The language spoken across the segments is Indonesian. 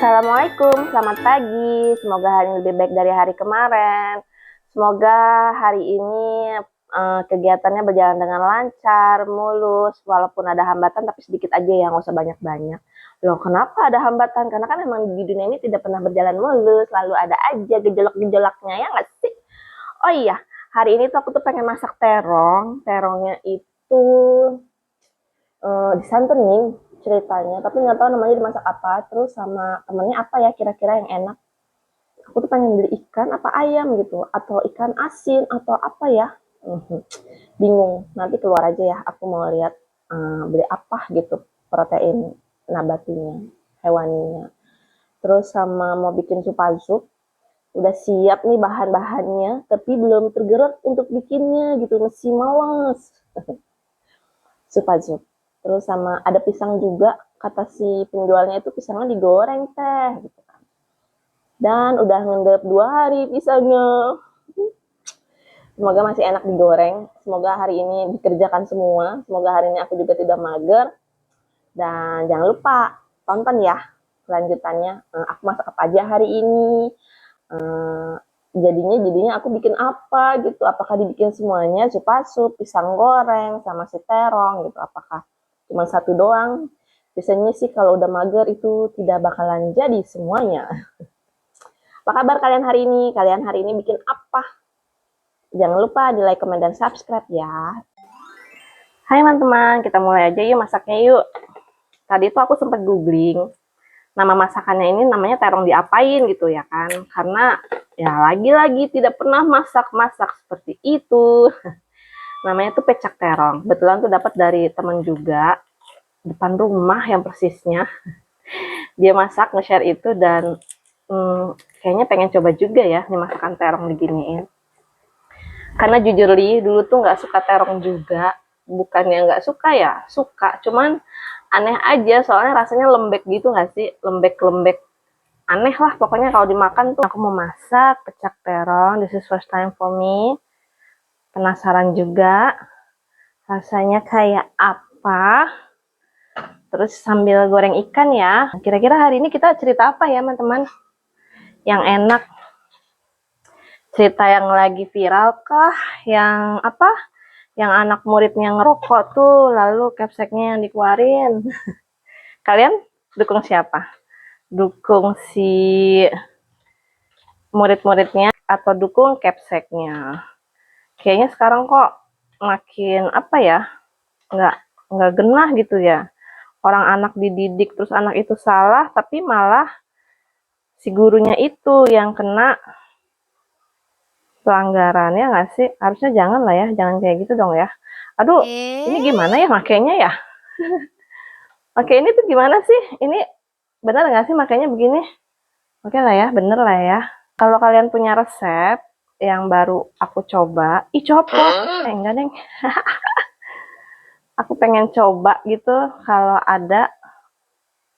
Assalamualaikum, selamat pagi. Semoga hari ini lebih baik dari hari kemarin. Semoga hari ini kegiatannya berjalan dengan lancar, mulus, walaupun ada hambatan tapi sedikit aja ya, nggak usah banyak-banyak. Loh, kenapa ada hambatan? Karena kan emang di dunia ini tidak pernah berjalan mulus, selalu ada aja gejolak-gejolaknya, ya nggak sih? Oh iya, hari ini tuh aku tuh pengen masak terong. Terongnya itu disantenin ceritanya, tapi nggak tahu namanya dimasak apa. Terus sama temennya apa ya kira-kira yang enak. Aku tuh pengen beli ikan apa ayam gitu, atau ikan asin atau apa ya. Bingung. Nanti keluar aja ya. Aku mau lihat beli apa gitu protein nabatinya, hewaninya. Terus sama mau bikin sup. Udah siap nih bahan-bahannya, tapi belum tergerak untuk bikinnya gitu, masih males. Sup. Terus sama ada pisang juga, kata si penjualnya itu pisangnya digoreng teh gitu kan. Dan udah ngendep 2 hari pisangnya. Semoga masih enak digoreng. Semoga hari ini dikerjakan semua. Semoga hari ini aku juga tidak mager. Dan jangan lupa tonton ya kelanjutannya. Aku masak apa aja hari ini. Jadinya aku bikin apa gitu. Apakah dibikin semuanya, sup, pisang goreng, sama si terong gitu. Apakah cuma satu doang? Biasanya sih kalau udah mager itu tidak bakalan jadi semuanya. Apa kabar kalian hari ini? Kalian hari ini bikin apa? Jangan lupa di like, comment, dan subscribe ya. Hai teman-teman, kita mulai aja yuk masaknya yuk. Tadi tuh aku sempat googling, nama masakannya ini namanya terong diapain gitu ya kan. Karena ya lagi-lagi tidak pernah masak-masak seperti itu. Namanya tuh pecak terong. Kebetulan tuh dapat dari teman juga, depan rumah yang persisnya. Dia masak, nge-share itu dan kayaknya pengen coba juga ya nih masakan terong diginiin. Karena jujur li, dulu tuh nggak suka terong juga. Bukannya nggak suka ya, suka. Cuman aneh aja, soalnya rasanya lembek gitu nggak sih? Lembek-lembek. Aneh lah, pokoknya kalau dimakan tuh. Aku mau masak pecak terong, this is first time for me. Penasaran juga, rasanya kayak apa. Terus sambil goreng ikan ya. Kira-kira hari ini kita cerita apa ya teman-teman? Yang enak. Cerita yang lagi viral kah? Yang apa? Yang anak muridnya ngerokok tuh, lalu capseknya yang dikeluarin. Kalian dukung siapa? Dukung si murid-muridnya atau dukung capseknya? Kayaknya sekarang kok makin apa ya? Nggak genah gitu ya. Orang anak dididik terus anak itu salah, tapi malah si gurunya itu yang kena pelanggarannya nggak sih? Harusnya jangan lah ya, jangan kayak gitu dong ya. Aduh, ini gimana ya makainya ya? Oke, ini tuh gimana sih? Ini bener nggak sih makainya begini? Oke lah ya, bener lah ya. Kalau kalian punya resep yang baru aku coba, copot. Enggak deng. Aku pengen coba gitu, kalau ada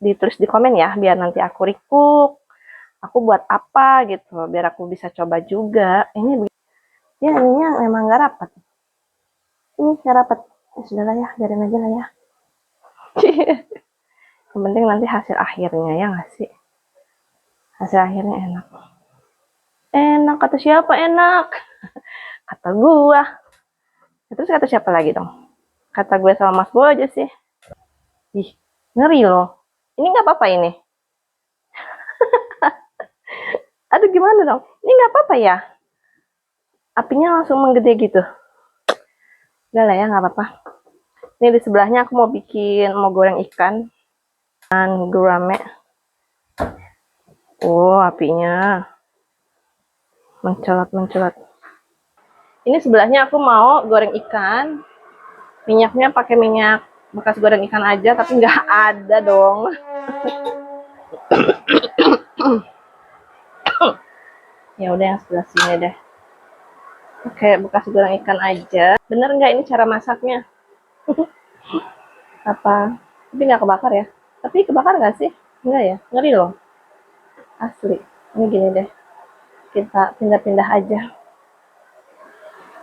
ditulis di komen ya, biar nanti aku recook. Aku buat apa gitu, biar aku bisa coba juga. Ini ya ininya memang nggak rapat. Ini nggak rapat. Sudah lah ya, biarin aja lah ya. Yang penting nanti hasil akhirnya ya nggak sih? Hasil akhirnya enak. Enak kata siapa enak? Kata gua. Terus kata siapa lagi dong? Kata gue sama Mas Bo aja sih. Ih, ngeri loh. Ini nggak apa-apa ini. Aduh gimana dong? Ini nggak apa-apa ya? Apinya langsung menggede gitu. Udah lah ya, nggak apa-apa. Ini di sebelahnya aku mau goreng ikan dan gurame. Oh, apinya mencolot. Ini sebelahnya aku mau goreng ikan. Minyaknya pakai minyak bekas goreng ikan aja, tapi nggak ada dong. Ya udah yang sebelah sini deh. Oke, bekas goreng ikan aja. Bener nggak ini cara masaknya? Apa? Tapi nggak kebakar ya? Tapi kebakar nggak sih? Enggak ya? Ngeri loh. Asli. Ini gini deh. Kita pindah-pindah aja.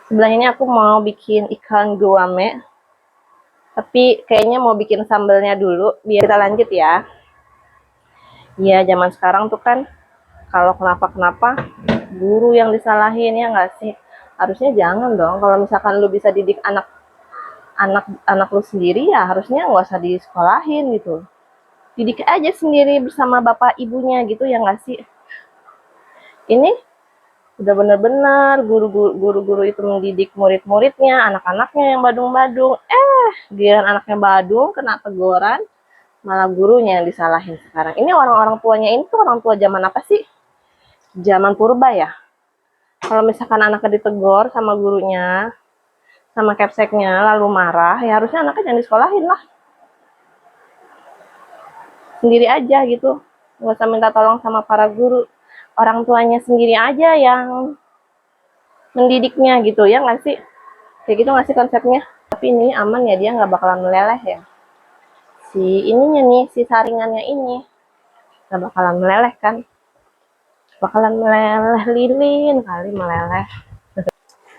Sebelah ini aku mau bikin ikan guame. Tapi kayaknya mau bikin sambelnya dulu. Biar kita lanjut ya. Iya, zaman sekarang tuh kan kalau kenapa-kenapa guru yang disalahin, ya nggak sih? Harusnya jangan dong. Kalau misalkan lu bisa didik anak lu sendiri, ya harusnya nggak usah disekolahin gitu. Didik aja sendiri bersama bapak ibunya gitu, ya nggak sih? Ini udah bener-bener guru-guru itu mendidik murid-muridnya, anak-anaknya yang badung-badung. Giliran anaknya badung, kena teguran, malah gurunya yang disalahin sekarang. Ini orang-orang tuanya ini tuh orang tua zaman apa sih? Zaman purba ya? Kalau misalkan anaknya ditegur sama gurunya, sama kepseknya, lalu marah, ya harusnya anaknya jangan disekolahin lah. Sendiri aja gitu. Nggak usah minta tolong sama para guru. Orang tuanya sendiri aja yang mendidiknya gitu, ya nggak sih? Kayak gitu nggak sih konsepnya? Tapi ini aman ya, dia nggak bakalan meleleh ya. Si ininya nih, si saringannya ini nggak bakalan meleleh kan? Bakalan meleleh lilin kali meleleh.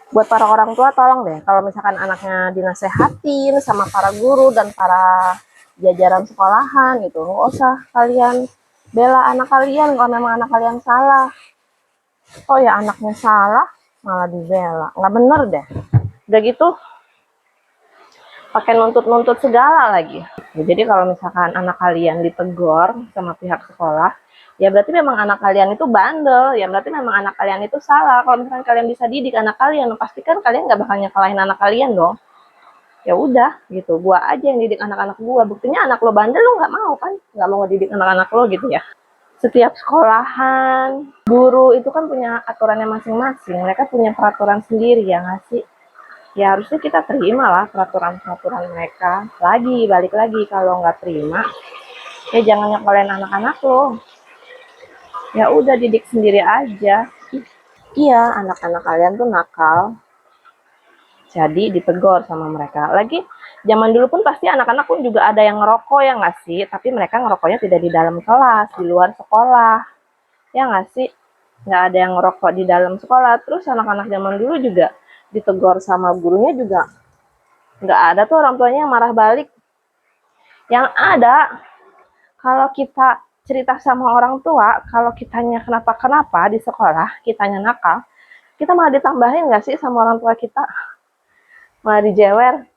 Buat para orang tua tolong deh, kalau misalkan anaknya dinasehatin sama para guru dan para jajaran sekolahan gitu, nggak usah kalian bela anak kalian kalau memang anak kalian salah. Oh ya, anaknya salah malah dibela, nggak bener deh. Udah gitu pakai nuntut-nuntut segala lagi. Jadi kalau misalkan anak kalian ditegur sama pihak sekolah, ya berarti memang anak kalian itu bandel, ya berarti memang anak kalian itu salah. Kalau misalkan kalian bisa didik anak kalian, pastikan kalian nggak bakal nyekalahin anak kalian dong. Ya udah gitu, gua aja yang didik anak-anak gua. Buktinya anak lo bandel, lo nggak mau kan? Nggak mau ngedidik anak-anak lo gitu ya. Setiap sekolahan, guru itu kan punya aturannya masing-masing. Mereka punya peraturan sendiri, ya nggak sih? Ya harusnya kita terima lah peraturan-peraturan mereka. Balik lagi, kalau nggak terima, ya jangan nyekolahin anak-anak lo. Ya udah didik sendiri aja. Iya, anak-anak kalian tuh nakal, jadi ditegur sama mereka. Lagi zaman dulu pun pasti anak-anak pun juga ada yang ngerokok, ya nggak sih? Tapi mereka ngerokoknya tidak di dalam kelas, di luar sekolah, ya nggak sih? Nggak ada yang ngerokok di dalam sekolah. Terus anak-anak zaman dulu juga ditegur sama gurunya juga nggak ada tuh orang tuanya yang marah balik. Yang ada, kalau kita cerita sama orang tua, kalau kitanya kenapa-kenapa di sekolah, kitanya nakal, kita malah ditambahin nggak sih sama orang tua kita? Malah dijewer.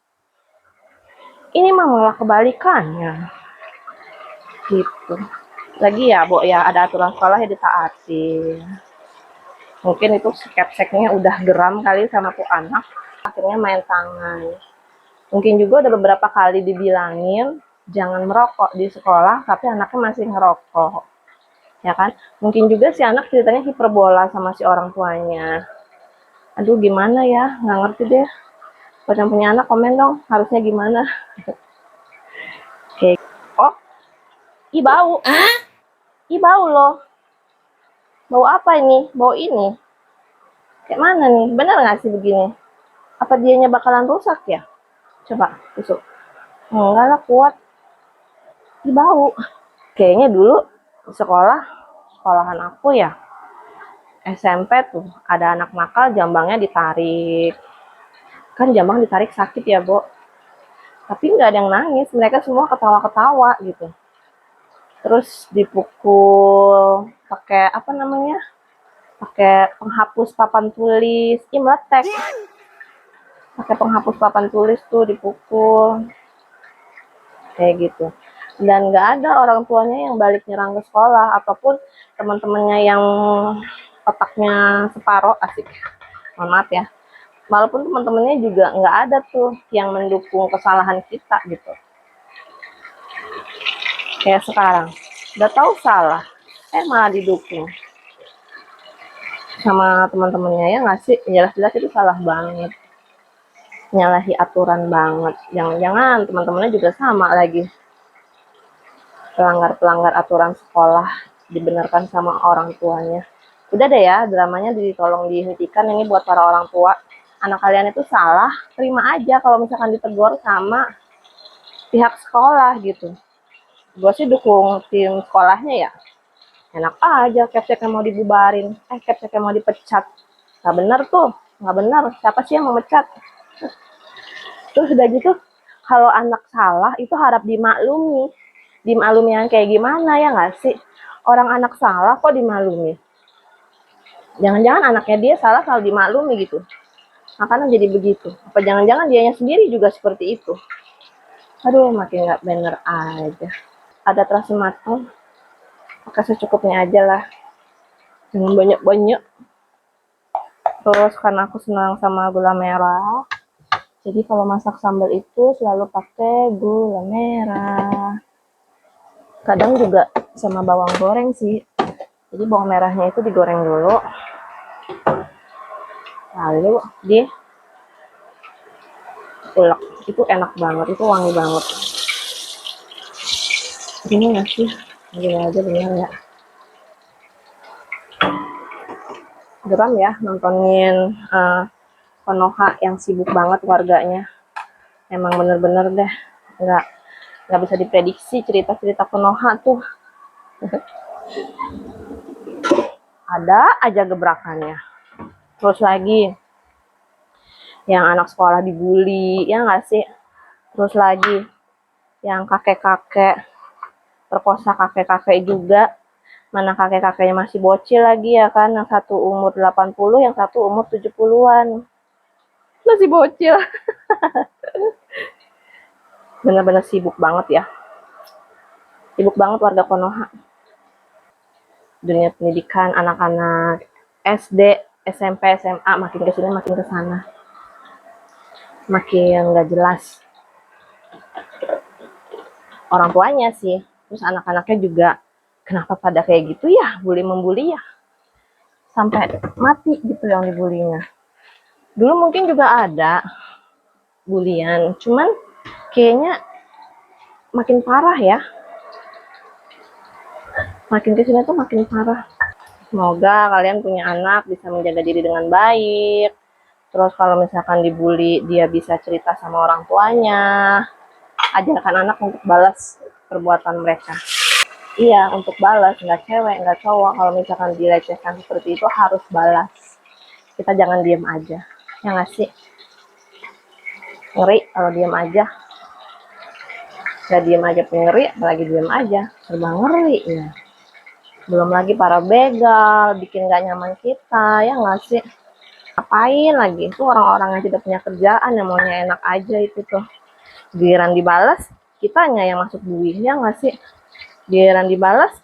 Ini mah malah kebalikannya. Gitu. Lagi ya, Bo, ya ada aturan sekolah ya ditaati. Mungkin itu skepseknya udah geram kali sama tuh anak, akhirnya main tangan. Mungkin juga udah beberapa kali dibilangin jangan merokok di sekolah, tapi anaknya masih ngerokok. Ya kan? Mungkin juga si anak ceritanya hiperbola sama si orang tuanya. Aduh, gimana ya? Nggak ngerti deh. Buat yang punya anak, komen dong. Harusnya gimana? Oke. Oh, bau. Bau loh. Bau apa ini? Bau ini. Kayak mana nih? Bener nggak sih begini? Apa dianya bakalan rusak ya? Coba, tusuk. Enggak lah, kuat. Bau. Kayaknya dulu di sekolahan aku ya, SMP tuh, ada anak nakal jambangnya ditarik. Kan jambang ditarik sakit ya, Bo. Tapi nggak ada yang nangis, mereka semua ketawa-ketawa gitu. Terus dipukul pakai apa namanya? Pakai penghapus papan tulis, meletek. Pakai penghapus papan tulis tuh dipukul. Kayak gitu. Dan nggak ada orang tuanya yang balik nyerang ke sekolah, ataupun teman-temannya yang otaknya separoh, asik. Mohon maaf ya. Walaupun teman-temannya juga nggak ada tuh yang mendukung kesalahan kita gitu. Kayak sekarang, udah tahu salah, malah didukung sama teman-temannya, ya nggak sih? Jelas-jelas itu salah banget, nyalahi aturan banget. Jangan-jangan teman-temannya juga sama lagi, pelanggar aturan sekolah, dibenarkan sama orang tuanya. Udah deh ya, dramanya ditolong dihentikan. Ini buat para orang tua, anak kalian itu salah, terima aja kalau misalkan ditegur sama pihak sekolah gitu. Gue sih dukung tim sekolahnya ya. Enak aja Capsek yang mau dibubarin, Capsek yang mau dipecat. Nggak bener tuh, nggak bener. Siapa sih yang memecat? Terus udah gitu, kalau anak salah itu harap dimaklumi. Dimaklumi yang kayak gimana, ya nggak sih? Orang anak salah kok dimaklumi. Jangan-jangan anaknya dia salah kalau dimaklumi gitu. Makanya jadi begitu. Apa jangan-jangan dianya sendiri juga seperti itu. Aduh, makin nggak bener aja. Ada terasi matang, pakai secukupnya aja lah. Jangan banyak-banyak. Terus karena aku senang sama gula merah, jadi kalau masak sambal itu selalu pakai gula merah. Kadang juga sama bawang goreng sih. Jadi bawang merahnya itu digoreng dulu. Lalu diulek. Itu enak banget, itu wangi banget. Ini nggak sih? Gini aja bener ya. Geram ya nontonin Konoha yang sibuk banget warganya. Emang bener-bener deh. Nggak bisa diprediksi cerita-cerita Konoha tuh. Ada aja gebrakannya. Terus lagi yang anak sekolah dibully, ya nggak sih? Terus lagi yang kakek-kakek perkosa kakek-kakek juga. Mana kakek-kakeknya masih bocil lagi ya kan, yang satu umur 80, yang satu umur 70-an. Masih bocil. Bener-bener sibuk banget ya. Sibuk banget warga Konoha. Dunia pendidikan anak-anak SD, SMP, SMA makin kesini makin kesana. Makin nggak jelas. Orang tuanya sih, terus anak-anaknya juga kenapa pada kayak gitu ya, bully-membuli ya, sampai mati gitu yang dibulinya. Dulu mungkin juga ada bulian, cuman kayaknya makin parah ya, makin kesini tuh makin parah. Semoga kalian punya anak bisa menjaga diri dengan baik. Terus kalau misalkan dibully, dia bisa cerita sama orang tuanya. Ajarkan anak untuk balas perbuatan mereka. Iya, untuk balas, nggak cewek, nggak cowok. Kalau misalkan dilecehkan seperti itu harus balas. Kita jangan diem aja. Ya nggak sih? Ngeri kalau diem aja. Nggak diem aja pun ngeri, apalagi diem aja. Serba ngeri ya. Belum lagi para begal, bikin nggak nyaman kita, ya nggak sih? Ngapain lagi? Itu orang-orang yang tidak punya kerjaan, yang maunya enak aja itu tuh. Giliran dibalas, kitanya yang masuk bui, ya nggak sih? Giliran dibalas,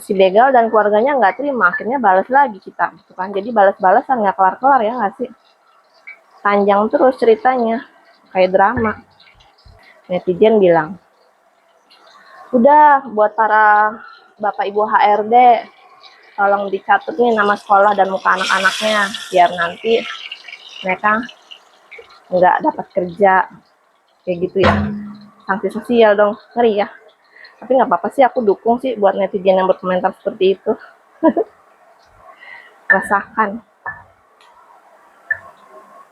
si begal dan keluarganya nggak terima, akhirnya balas lagi kita, gitu kan? Jadi balas-balasan nggak kelar-kelar, ya nggak sih? Panjang terus ceritanya, kayak drama. Netizen bilang, udah buat para bapak ibu HRD, tolong dicatat nih nama sekolah dan muka anak-anaknya, biar nanti mereka nggak dapat kerja, kayak gitu ya. Sanksi sosial dong, ngeri ya. Tapi nggak apa-apa sih, aku dukung sih buat netizen yang berkomentar seperti itu. Rasakan.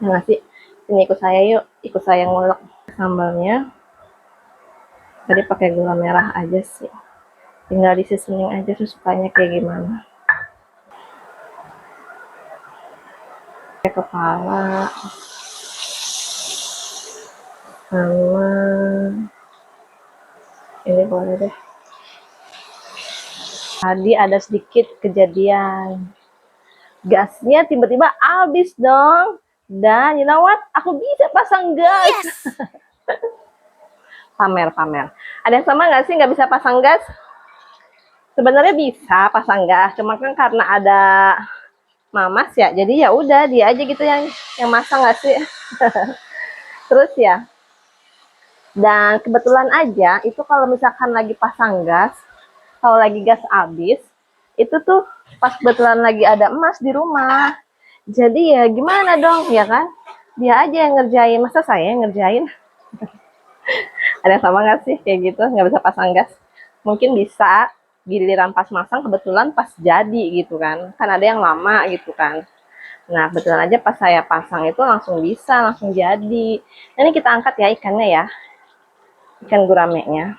Ya nggak sih? Ini ikut saya yuk, ikut saya ngulek sambalnya. Tadi pakai gula merah aja sih. Tinggal di seasoning aja sukanya kayak gimana. Pakai kepala sama ini boleh deh. Tadi ada sedikit kejadian. Gasnya tiba-tiba habis dong. Dan you know what? Aku bisa pasang gas. Yes. Pamer. Ada yang sama nggak sih nggak bisa pasang gas? Sebenarnya bisa pasang gas, cuma kan karena ada mamas ya, jadi ya udah dia aja gitu yang masang nggak sih? Terus ya, dan kebetulan aja itu kalau misalkan lagi pasang gas, kalau lagi gas habis, itu tuh pas kebetulan lagi ada emas di rumah. Jadi ya gimana dong, ya kan? Dia aja yang ngerjain, masa saya yang ngerjain? Ada sama nggak sih kayak gitu, nggak bisa pasang gas? Mungkin bisa, giliran pas masang kebetulan pas jadi gitu kan. Kan ada yang lama gitu kan. Nah, kebetulan aja pas saya pasang itu langsung bisa, langsung jadi. Nah, ini kita angkat ya ikannya ya. Ikan guramenya.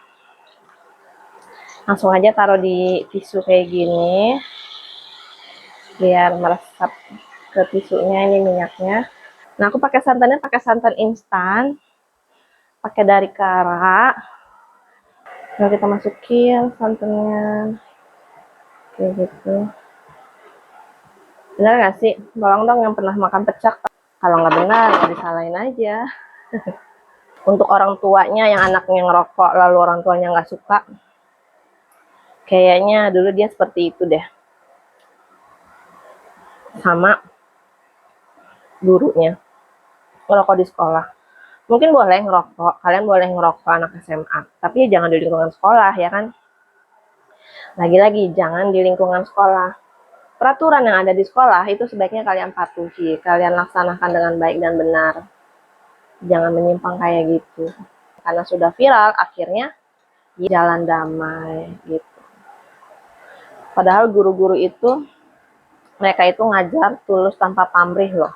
Langsung aja taruh di tisu kayak gini. Biar meresap ke tisunya ini minyaknya. Nah, aku pakai santannya pakai santan instan. Pakai dari Kara. Nah, kita masukin santannya. Kayak gitu. Benar nggak sih? Tolong dong yang pernah makan pecak. Kalau nggak benar, disalahin aja. Untuk orang tuanya yang anaknya ngerokok, lalu orang tuanya nggak suka, kayaknya dulu dia seperti itu deh. Sama gurunya, ngerokok di sekolah. Mungkin boleh ngerokok, kalian boleh ngerokok anak SMA, tapi jangan di lingkungan sekolah, ya kan? Lagi-lagi, jangan di lingkungan sekolah. Peraturan yang ada di sekolah itu sebaiknya kalian patuhi, kalian laksanakan dengan baik dan benar. Jangan menyimpang kayak gitu. Karena sudah viral, akhirnya jalan damai gitu. Padahal guru-guru itu, mereka itu ngajar tulus tanpa pamrih loh.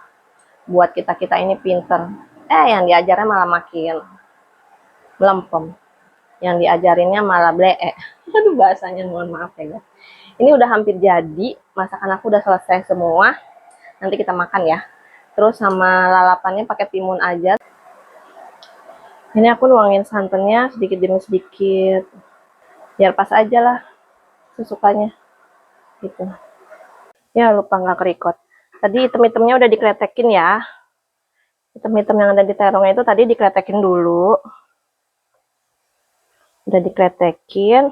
Buat kita-kita ini pinter. Yang diajarnya malah makin melempem. Yang diajarinnya malah blee. Aduh bahasanya, mohon maaf ya guys. Ini udah hampir jadi, masakan aku udah selesai semua. Nanti kita makan ya. Terus sama lalapannya pakai timun aja. Ini aku nuangin santannya sedikit demi sedikit. Biar pas aja lah sesukanya. Gitu. Ya lupa nggak kerikot. Tadi item-itemnya udah dikretekin ya. Item-item yang ada di terongnya itu tadi dikretekin dulu. Udah dikretekin.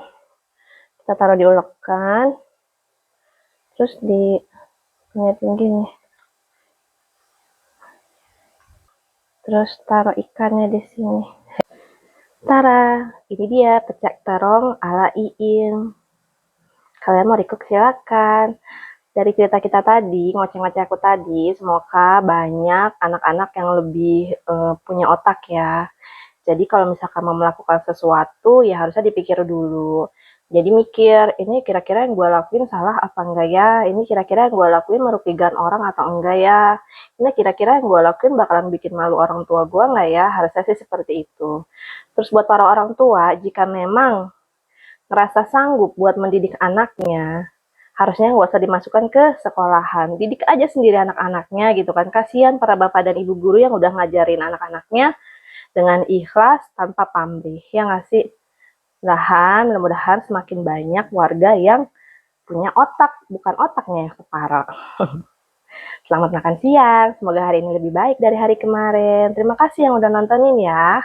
Kita taruh di ulekan. Terus di pengetin gini. Terus taruh ikannya di sini. Tara, ini dia pecak terong ala Iin. Kalian mau request silakan. Dari cerita kita tadi, ngoceh-ngoceh aku tadi, semoga banyak anak-anak yang lebih punya otak ya. Jadi kalau misalkan mau melakukan sesuatu, ya harusnya dipikir dulu. Jadi mikir, ini kira-kira yang gue lakuin salah apa enggak ya? Ini kira-kira yang gue lakuin merugikan orang atau enggak ya? Ini kira-kira yang gue lakuin bakalan bikin malu orang tua gue enggak ya? Harusnya sih seperti itu. Terus buat para orang tua, jika memang ngerasa sanggup buat mendidik anaknya, harusnya nggak usah dimasukkan ke sekolahan. Didik aja sendiri anak-anaknya gitu kan. Kasihan para bapak dan ibu guru yang udah ngajarin anak-anaknya dengan ikhlas tanpa pamrih. Ya nggak sih? Mudah-mudahan semakin banyak warga yang punya otak, bukan otaknya yang separoh. Selamat makan siang, semoga hari ini lebih baik dari hari kemarin. Terima kasih yang udah nontonin ya.